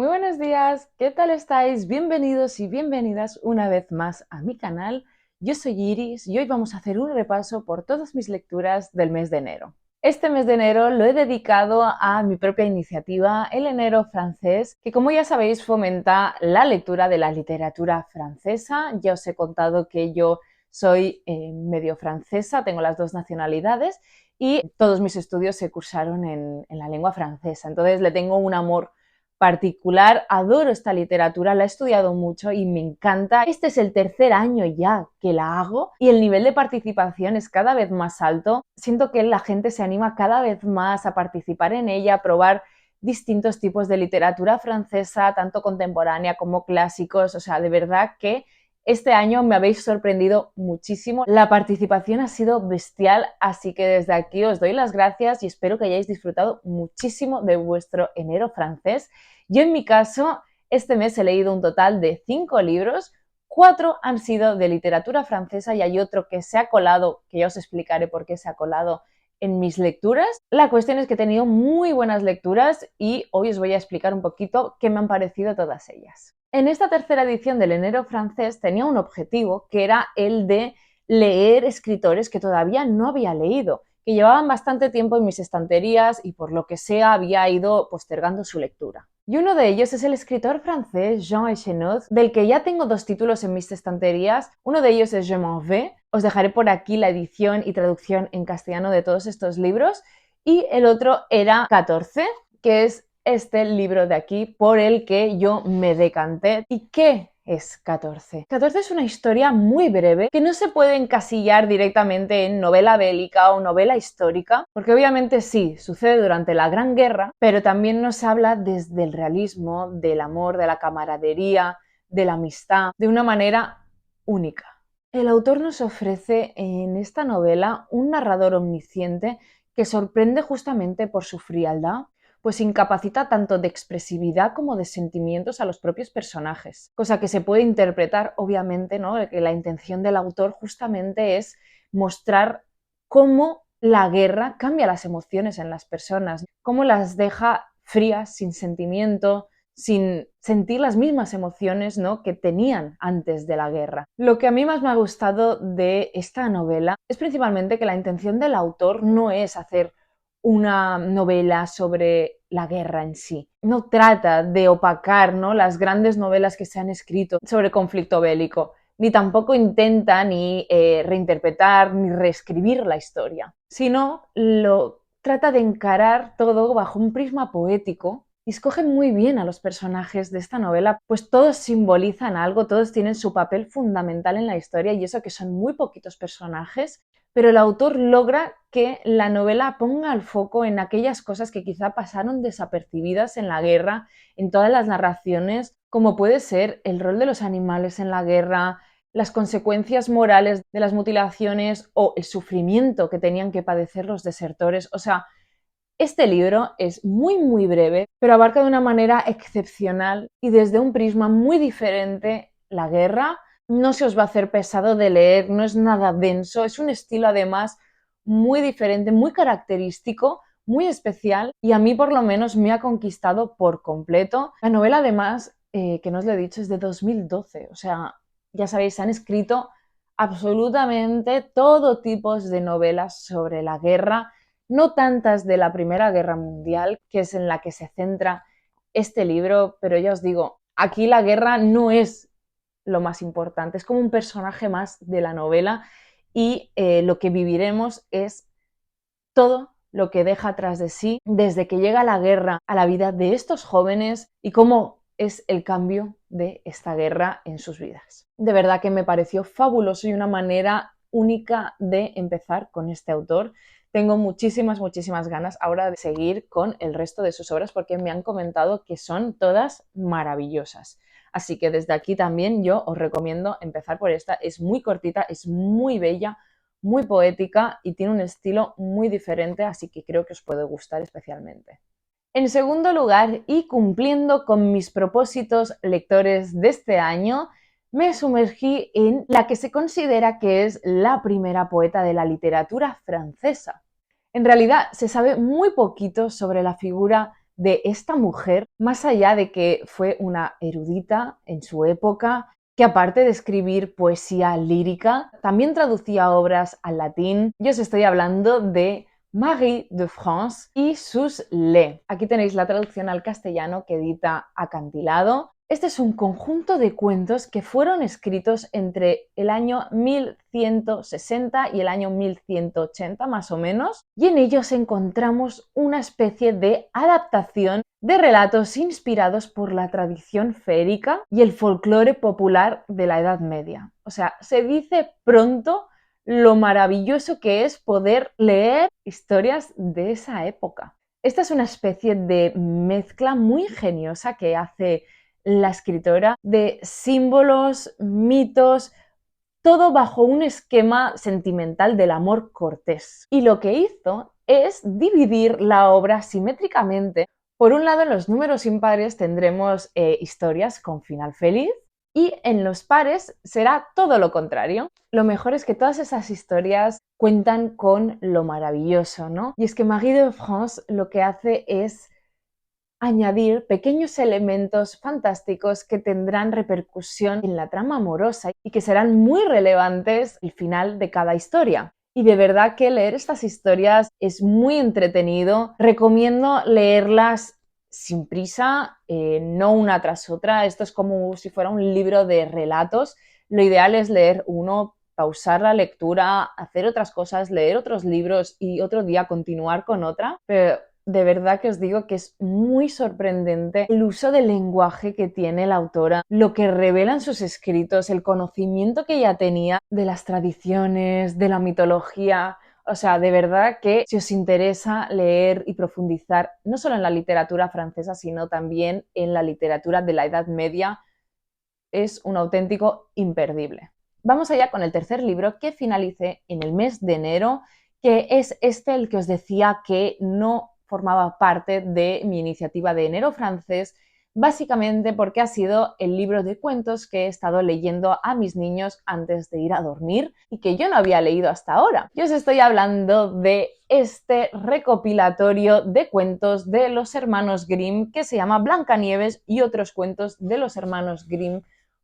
Muy buenos días, ¿qué tal estáis? Bienvenidos y bienvenidas una vez más a mi canal. Yo soy Iris y hoy vamos a hacer un repaso por todas mis lecturas del mes de enero. Este mes de enero lo he dedicado a mi propia iniciativa, el Enero Francés, que como ya sabéis fomenta la lectura de la literatura francesa. Ya os he contado que yo soy medio francesa, tengo las dos nacionalidades y todos mis estudios se cursaron en la lengua francesa, entonces le tengo un amor particular, adoro esta literatura, la he estudiado mucho y me encanta. Este es el tercer año ya que la hago y el nivel de participación es cada vez más alto. Siento que la gente se anima cada vez más a participar en ella, a probar distintos tipos de literatura francesa, tanto contemporánea como clásicos. O sea, de verdad que este año me habéis sorprendido muchísimo. La participación ha sido bestial, así que desde aquí os doy las gracias y espero que hayáis disfrutado muchísimo de vuestro enero francés. Yo en mi caso, este mes he leído un total de 5 libros, 4 han sido de literatura francesa y hay otro que se ha colado, que ya os explicaré por qué se ha colado en mis lecturas. La cuestión es que he tenido muy buenas lecturas y hoy os voy a explicar un poquito qué me han parecido todas ellas. En esta tercera edición del Enero francés tenía un objetivo que era el de leer escritores que todavía no había leído, que llevaban bastante tiempo en mis estanterías y por lo que sea había ido postergando su lectura. Y uno de ellos es el escritor francés Jean Echenoz, del que ya tengo 2 títulos en mis estanterías. Uno de ellos es Je m'en vais. Os dejaré por aquí la edición y traducción en castellano de todos estos libros. Y el otro era 14, que es este libro de aquí por el que yo me decanté. ¿Y qué es 14? 14 es una historia muy breve que no se puede encasillar directamente en novela bélica o novela histórica, porque obviamente sí, sucede durante la Gran Guerra, pero también nos habla desde el realismo, del amor, de la camaradería, de la amistad, de una manera única. El autor nos ofrece en esta novela un narrador omnisciente que sorprende justamente por su frialdad, pues incapacita tanto de expresividad como de sentimientos a los propios personajes, cosa que se puede interpretar, obviamente, ¿no? Que la intención del autor justamente es mostrar cómo la guerra cambia las emociones en las personas, cómo las deja frías, sin sentimiento, sin sentir las mismas emociones, ¿no?, que tenían antes de la guerra. Lo que a mí más me ha gustado de esta novela es principalmente que la intención del autor no es hacer una novela sobre la guerra en sí. No trata de opacar, ¿no?, las grandes novelas que se han escrito sobre conflicto bélico, ni tampoco intenta ni reinterpretar ni reescribir la historia, sino lo trata de encarar todo bajo un prisma poético y escoge muy bien a los personajes de esta novela, pues todos simbolizan algo, todos tienen su papel fundamental en la historia y eso que son muy poquitos personajes, pero el autor logra que la novela ponga el foco en aquellas cosas que quizá pasaron desapercibidas en la guerra, en todas las narraciones, como puede ser el rol de los animales en la guerra, las consecuencias morales de las mutilaciones o el sufrimiento que tenían que padecer los desertores. O sea, este libro es muy breve, pero abarca de una manera excepcional y desde un prisma muy diferente la guerra. No se os va a hacer pesado de leer, no es nada denso, es un estilo además muy diferente, muy característico, muy especial y a mí por lo menos me ha conquistado por completo. La novela además, que no os lo he dicho, es de 2012, o sea, ya sabéis, se han escrito absolutamente todo tipo de novelas sobre la guerra, no tantas de la Primera Guerra Mundial, que es en la que se centra este libro, pero ya os digo, aquí la guerra no es lo más importante, es como un personaje más de la novela y lo que viviremos es todo lo que deja atrás de sí desde que llega la guerra a la vida de estos jóvenes y cómo es el cambio de esta guerra en sus vidas. De verdad que me pareció fabuloso y una manera única de empezar con este autor. Tengo muchísimas ganas ahora de seguir con el resto de sus obras porque me han comentado que son todas maravillosas. Así que desde aquí también yo os recomiendo empezar por esta. Es muy cortita, es muy bella, muy poética y tiene un estilo muy diferente, así que creo que os puede gustar especialmente. En segundo lugar, y cumpliendo con mis propósitos lectores de este año, me sumergí en la que se considera que es la primera poeta de la literatura francesa. En realidad, se sabe muy poquito sobre la figura de esta mujer, más allá de que fue una erudita en su época, que aparte de escribir poesía lírica, también traducía obras al latín. Yo os estoy hablando de Marie de France y sus Le. Aquí tenéis la traducción al castellano que edita Acantilado. Este es un conjunto de cuentos que fueron escritos entre el año 1160 y el año 1180 más o menos, y en ellos encontramos una especie de adaptación de relatos inspirados por la tradición férica y el folclore popular de la Edad Media. O sea, se dice pronto lo maravilloso que es poder leer historias de esa época. Esta es una especie de mezcla muy ingeniosa que hace la escritora de símbolos, mitos, todo bajo un esquema sentimental del amor cortés. Y lo que hizo es dividir la obra simétricamente. Por un lado, en los números impares tendremos historias con final feliz, y en los pares será todo lo contrario. Lo mejor es que todas esas historias cuentan con lo maravilloso, ¿no? Y es que Marie de France lo que hace es añadir pequeños elementos fantásticos que tendrán repercusión en la trama amorosa y que serán muy relevantes al final de cada historia. Y de verdad que leer estas historias es muy entretenido. Recomiendo leerlas sin prisa, no una tras otra. Esto es como si fuera un libro de relatos. Lo ideal es leer uno, pausar la lectura, hacer otras cosas, leer otros libros y otro día continuar con otra. Pero de verdad que os digo que es muy sorprendente el uso del lenguaje que tiene la autora, lo que revelan sus escritos, el conocimiento que ella tenía de las tradiciones, de la mitología. O sea, de verdad que si os interesa leer y profundizar no solo en la literatura francesa, sino también en la literatura de la Edad Media, es un auténtico imperdible. Vamos allá con el tercer libro que finalicé en el mes de enero, que es este el que os decía que no formaba parte de mi iniciativa de enero francés, básicamente porque ha sido el libro de cuentos que he estado leyendo a mis niños antes de ir a dormir y que yo no había leído hasta ahora. Yo os estoy hablando de este recopilatorio de cuentos de los hermanos Grimm que se llama Blancanieves y otros cuentos de los hermanos Grimm,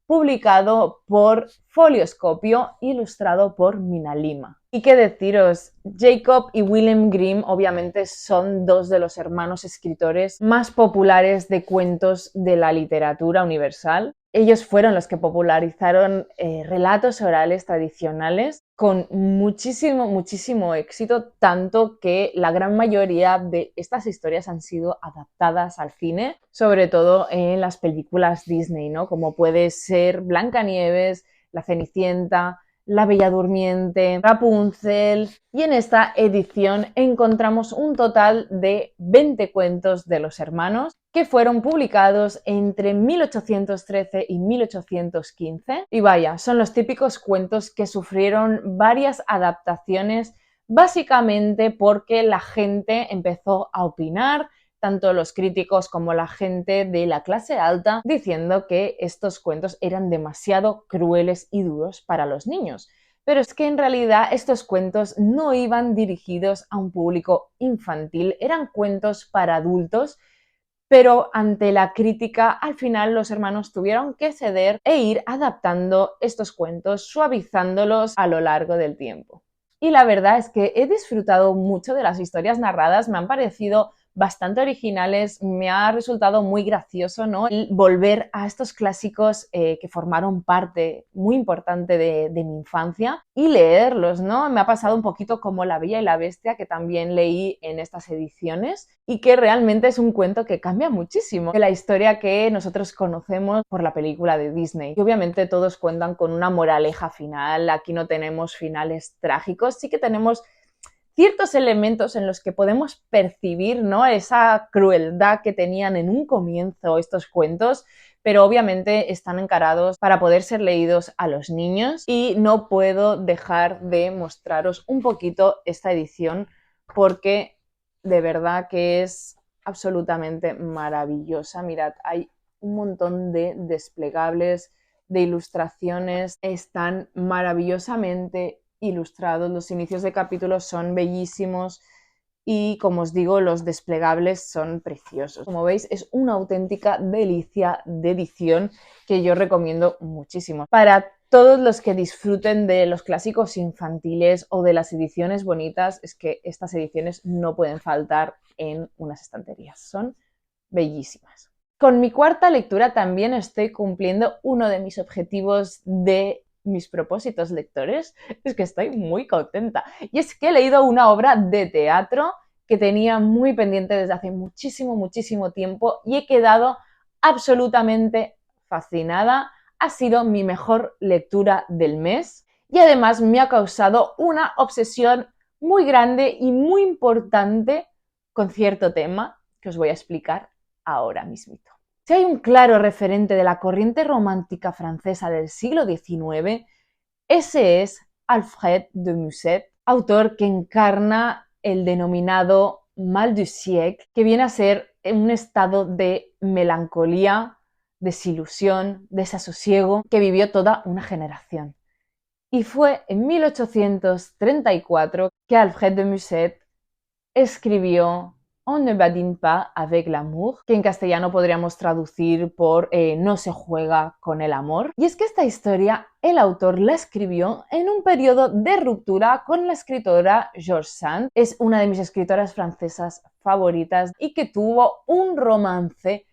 publicado por Folioscopio, ilustrado por Mina Lima. Y qué deciros, Jacob y Wilhelm Grimm obviamente son dos de los hermanos escritores más populares de cuentos de la literatura universal. Ellos fueron los que popularizaron relatos orales tradicionales con muchísimo éxito, tanto que la gran mayoría de estas historias han sido adaptadas al cine, sobre todo en las películas Disney, ¿no? Como puede ser Blancanieves, La Cenicienta, La Bella Durmiente, Rapunzel, y en esta edición encontramos un total de 20 cuentos de los hermanos que fueron publicados entre 1813 y 1815. Y vaya, son los típicos cuentos que sufrieron varias adaptaciones, básicamente porque la gente empezó a opinar, tanto los críticos como la gente de la clase alta, diciendo que estos cuentos eran demasiado crueles y duros para los niños. Pero es que en realidad estos cuentos no iban dirigidos a un público infantil, eran cuentos para adultos, pero ante la crítica al final los hermanos tuvieron que ceder e ir adaptando estos cuentos, suavizándolos a lo largo del tiempo. Y la verdad es que he disfrutado mucho de las historias narradas, me han parecido bastante originales, me ha resultado muy gracioso, ¿no? El volver a estos clásicos que formaron parte muy importante de mi infancia y leerlos, ¿no? Me ha pasado un poquito como La Bella y la Bestia, que también leí en estas ediciones y que realmente es un cuento que cambia muchísimo de la historia que nosotros conocemos por la película de Disney. Y obviamente todos cuentan con una moraleja final, aquí no tenemos finales trágicos, sí que tenemos ciertos elementos en los que podemos percibir, ¿no?, esa crueldad que tenían en un comienzo estos cuentos, pero obviamente están encarados para poder ser leídos a los niños y no puedo dejar de mostraros un poquito esta edición porque de verdad que es absolutamente maravillosa. Mirad, hay un montón de desplegables, de ilustraciones, están maravillosamente ilustrados, los inicios de capítulos son bellísimos, y, como os digo, los desplegables son preciosos. Como veis, es una auténtica delicia de edición que yo recomiendo muchísimo. Para todos los que disfruten de los clásicos infantiles o de las ediciones bonitas, es que estas ediciones no pueden faltar en unas estanterías. Son bellísimas. Con mi cuarta lectura también estoy cumpliendo uno de mis objetivos de mis propósitos lectores. Es que estoy muy contenta. Y es que he leído una obra de teatro que tenía muy pendiente desde hace muchísimo tiempo y he quedado absolutamente fascinada. Ha sido mi mejor lectura del mes y además me ha causado una obsesión muy grande y muy importante con cierto tema que os voy a explicar ahora mismito. Si hay un claro referente de la corriente romántica francesa del siglo XIX, ese es Alfred de Musset, autor que encarna el denominado mal du siècle, que viene a ser un estado de melancolía, desilusión, desasosiego que vivió toda una generación. Y fue en 1834 que Alfred de Musset escribió On ne badine pas avec l'amour, que en castellano podríamos traducir por No se juega con el amor. Y es que esta historia el autor la escribió en un periodo de ruptura con la escritora George Sand. Es una de mis escritoras francesas favoritas y que tuvo un romance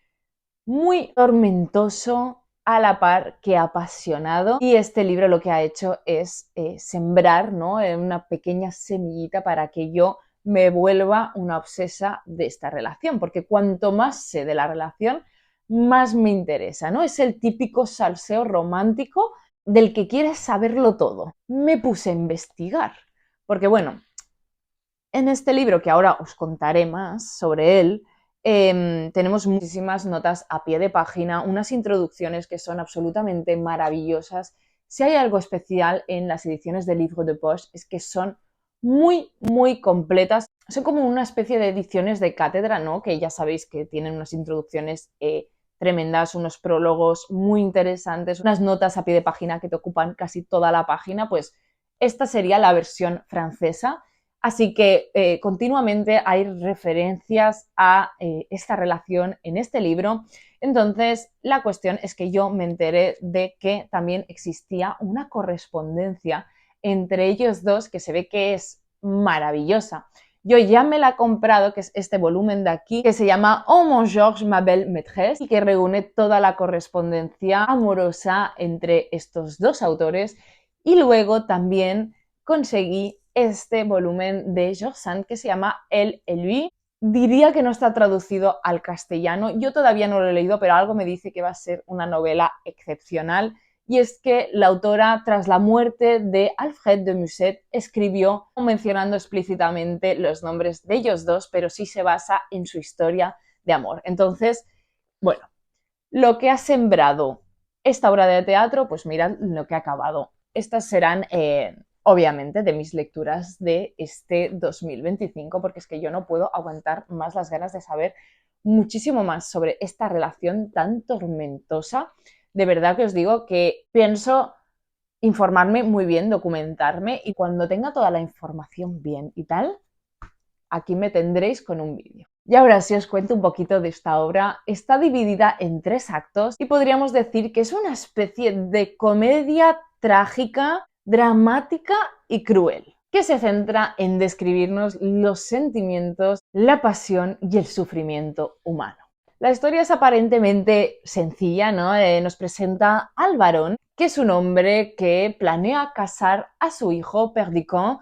muy tormentoso a la par que apasionado, y este libro lo que ha hecho es sembrar, ¿no?, una pequeña semillita para que yo me vuelva una obsesa de esta relación, porque cuanto más sé de la relación, más me interesa, ¿no? Es el típico salseo romántico del que quieres saberlo todo. Me puse a investigar, porque bueno, en este libro, que ahora os contaré más sobre él, tenemos muchísimas notas a pie de página, unas introducciones que son absolutamente maravillosas. Si hay algo especial en las ediciones de Livre de Poche es que son muy completas. Son como una especie de ediciones de cátedra, ¿no? Que ya sabéis que tienen unas introducciones tremendas, unos prólogos muy interesantes, unas notas a pie de página que te ocupan casi toda la página. Pues esta sería la versión francesa. Así que continuamente hay referencias a esta relación en este libro. Entonces, la cuestión es que yo me enteré de que también existía una correspondencia entre ellos dos que se ve que es maravillosa. Yo ya me la he comprado, que es este volumen de aquí, que se llama Oh mon Georges, ma belle maîtresse, y que reúne toda la correspondencia amorosa entre estos dos autores. Y luego también conseguí este volumen de George Sand que se llama Elle et lui. Diría que no está traducido al castellano. Yo todavía no lo he leído, pero algo me dice que va a ser una novela excepcional. Y es que la autora, tras la muerte de Alfred de Musset, escribió, no mencionando explícitamente los nombres de ellos dos, pero sí se basa en su historia de amor. Entonces, bueno, lo que ha sembrado esta obra de teatro, pues mirad lo que ha acabado. Estas serán, obviamente, de mis lecturas de este 2025, porque es que yo no puedo aguantar más las ganas de saber muchísimo más sobre esta relación tan tormentosa. De verdad que os digo que pienso informarme muy bien, documentarme, y cuando tenga toda la información bien y tal, aquí me tendréis con un vídeo. Y ahora sí os cuento un poquito de esta obra. Está dividida en 3 actos y podríamos decir que es una especie de comedia trágica, dramática y cruel, que se centra en describirnos los sentimientos, la pasión y el sufrimiento humano. La historia es aparentemente sencilla, ¿no? Nos presenta al varón, que es un hombre que planea casar a su hijo Perdicón,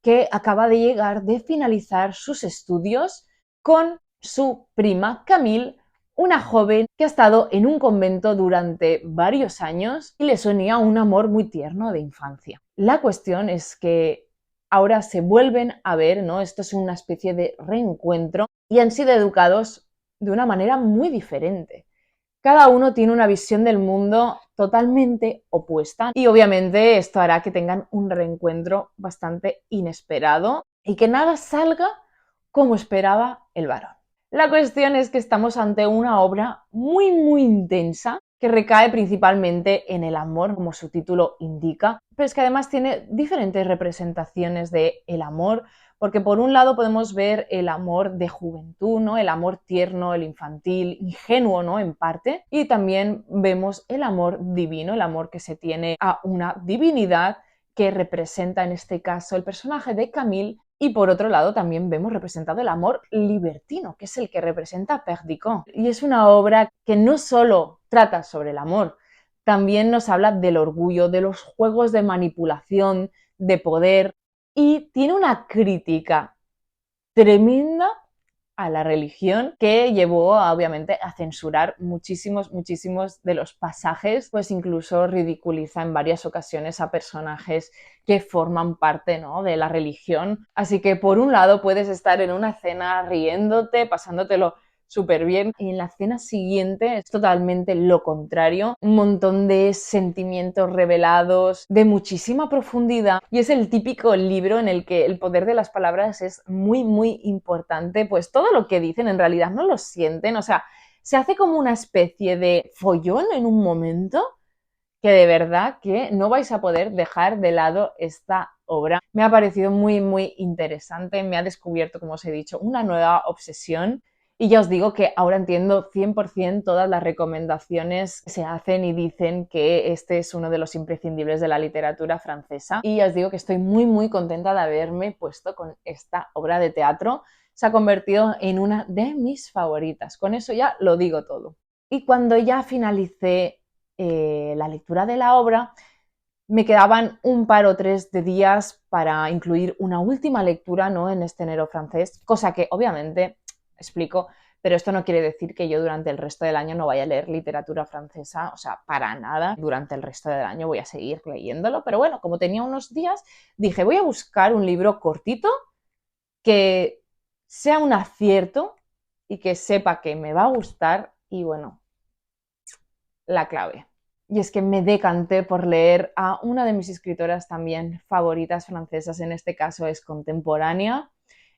que acaba de llegar de finalizar sus estudios, con su prima Camille, una joven que ha estado en un convento durante varios años y les unía un amor muy tierno de infancia. La cuestión es que ahora se vuelven a ver, ¿no? Esto es una especie de reencuentro y han sido educados de una manera muy diferente. Cada uno tiene una visión del mundo totalmente opuesta y obviamente esto hará que tengan un reencuentro bastante inesperado y que nada salga como esperaba el varón. La cuestión es que estamos ante una obra muy intensa que recae principalmente en el amor, como su título indica, pero es que además tiene diferentes representaciones del amor, porque por un lado podemos ver el amor de juventud, ¿no? El amor tierno, el infantil, ingenuo, ¿no? En parte, y también vemos el amor divino, el amor que se tiene a una divinidad que representa en este caso el personaje de Camille, y por otro lado también vemos representado el amor libertino, que es el que representa Perdiccas. Y es una obra que no solo trata sobre el amor, también nos habla del orgullo, de los juegos de manipulación, de poder, y tiene una crítica tremenda a la religión que llevó obviamente a censurar muchísimos de los pasajes, pues incluso ridiculiza en varias ocasiones a personajes que forman parte, ¿no?, de la religión. Así que por un lado puedes estar en una cena riéndote, pasándotelo súper bien, y en la cena siguiente es totalmente lo contrario, un montón de sentimientos revelados, de muchísima profundidad, y es el típico libro en el que el poder de las palabras es muy importante, pues todo lo que dicen en realidad no lo sienten, o sea, se hace como una especie de follón en un momento que de verdad que no vais a poder dejar de lado esta obra. Me ha parecido muy interesante, me ha descubierto, como os he dicho, una nueva obsesión. Y ya os digo que ahora entiendo 100% todas las recomendaciones que se hacen y dicen que este es uno de los imprescindibles de la literatura francesa. Y ya os digo que estoy muy contenta de haberme puesto con esta obra de teatro. Se ha convertido en una de mis favoritas. Con eso ya lo digo todo. Y cuando ya finalicé la lectura de la obra, me quedaban un par o tres de días para incluir una última lectura, ¿no?, en este enero francés, cosa que obviamente explico, pero esto no quiere decir que yo durante el resto del año no vaya a leer literatura francesa, o sea, para nada, durante el resto del año voy a seguir leyéndolo, pero bueno, como tenía unos días, dije, voy a buscar un libro cortito que sea un acierto y que sepa que me va a gustar, y bueno, la clave. Y es que me decanté por leer a una de mis escritoras también favoritas francesas, en este caso es contemporánea.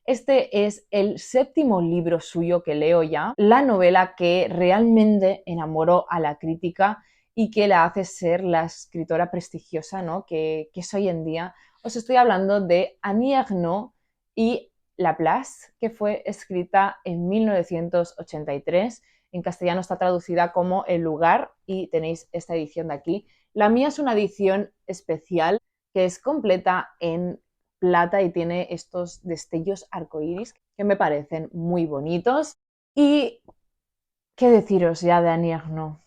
Este es el 7º libro suyo que leo ya, la novela que realmente enamoró a la crítica y que la hace ser la escritora prestigiosa, ¿no?, que es hoy en día. Os estoy hablando de Annie Ernaux y Laplace, que fue escrita en 1983. En castellano está traducida como El lugar y tenéis esta edición de aquí. La mía es una edición especial que es completa en plata y tiene estos destellos arcoíris que me parecen muy bonitos. Y qué deciros ya de Annie Ernaux,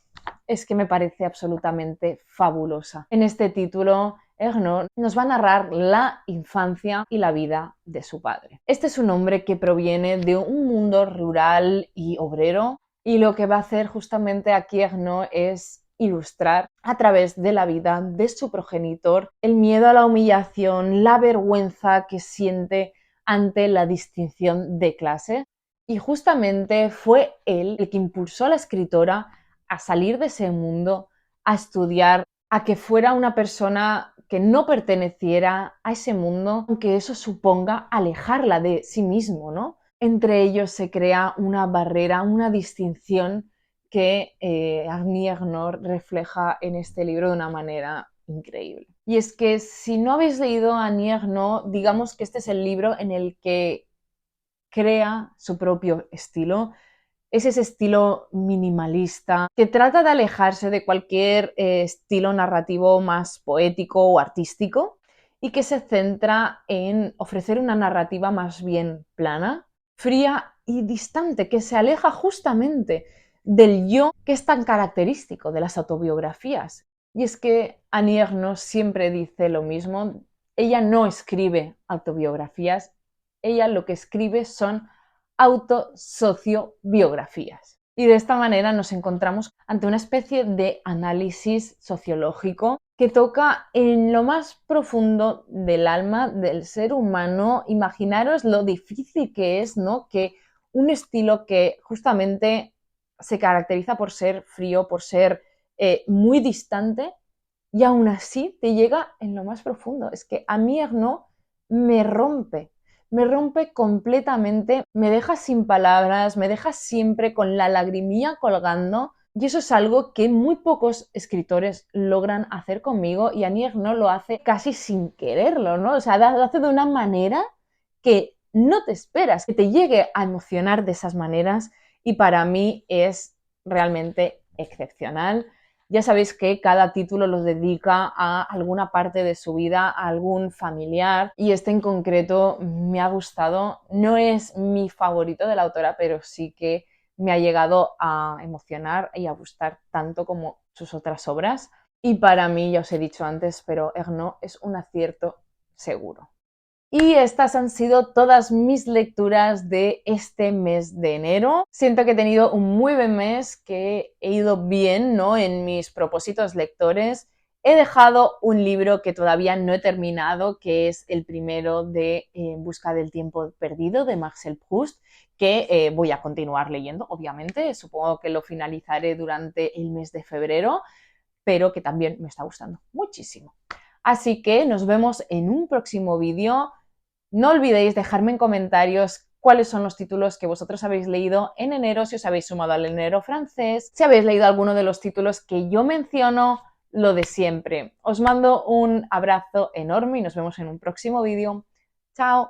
es que me parece absolutamente fabulosa. En este título, Ernaux nos va a narrar la infancia y la vida de su padre. Este es un hombre que proviene de un mundo rural y obrero, y lo que va a hacer justamente aquí Ernaux es ilustrar a través de la vida de su progenitor el miedo a la humillación, la vergüenza que siente ante la distinción de clase. Y justamente fue él el que impulsó a la escritora a salir de ese mundo, a estudiar, a que fuera una persona que no perteneciera a ese mundo, aunque eso suponga alejarla de sí mismo, ¿no? Entre ellos se crea una barrera, una distinción que Annie Ernaux refleja en este libro de una manera increíble. Y es que si no habéis leído a Annie Ernaux, digamos que este es el libro en el que crea su propio estilo. Es ese estilo minimalista que trata de alejarse de cualquier estilo narrativo más poético o artístico y que se centra en ofrecer una narrativa más bien plana, fría y distante, que se aleja justamente del yo que es tan característico de las autobiografías. Y es que Annie Ernaux siempre dice lo mismo, ella no escribe autobiografías, ella lo que escribe son autosociobiografías. Y de esta manera nos encontramos ante una especie de análisis sociológico que toca en lo más profundo del alma del ser humano. Imaginaros lo difícil que es, ¿no?, que un estilo que justamente se caracteriza por ser frío, por ser muy distante, y aún así te llega en lo más profundo. Es que a mí Ernaux me rompe completamente, me deja sin palabras, me deja siempre con la lagrimilla colgando, y eso es algo que muy pocos escritores logran hacer conmigo, y Annie Ernaux lo hace casi sin quererlo, ¿no? O sea, lo hace de una manera que no te esperas que te llegue a emocionar de esas maneras y para mí es realmente excepcional. Ya sabéis que cada título los dedica a alguna parte de su vida, a algún familiar, y este en concreto me ha gustado. No es mi favorito de la autora, pero sí que me ha llegado a emocionar y a gustar tanto como sus otras obras. Y para mí, ya os he dicho antes, pero Ernaux es un acierto seguro. Y estas han sido todas mis lecturas de este mes de enero. Siento que he tenido un muy buen mes, que he ido bien, ¿no?, en mis propósitos lectores. He dejado un libro que todavía no he terminado, que es el primero de En busca del tiempo perdido, de Marcel Proust, que voy a continuar leyendo, obviamente. Supongo que lo finalizaré durante el mes de febrero, pero que también me está gustando muchísimo. Así que nos vemos en un próximo vídeo. No olvidéis dejarme en comentarios cuáles son los títulos que vosotros habéis leído en enero, si os habéis sumado al enero francés, si habéis leído alguno de los títulos que yo menciono, lo de siempre. Os mando un abrazo enorme y nos vemos en un próximo vídeo. ¡Chao!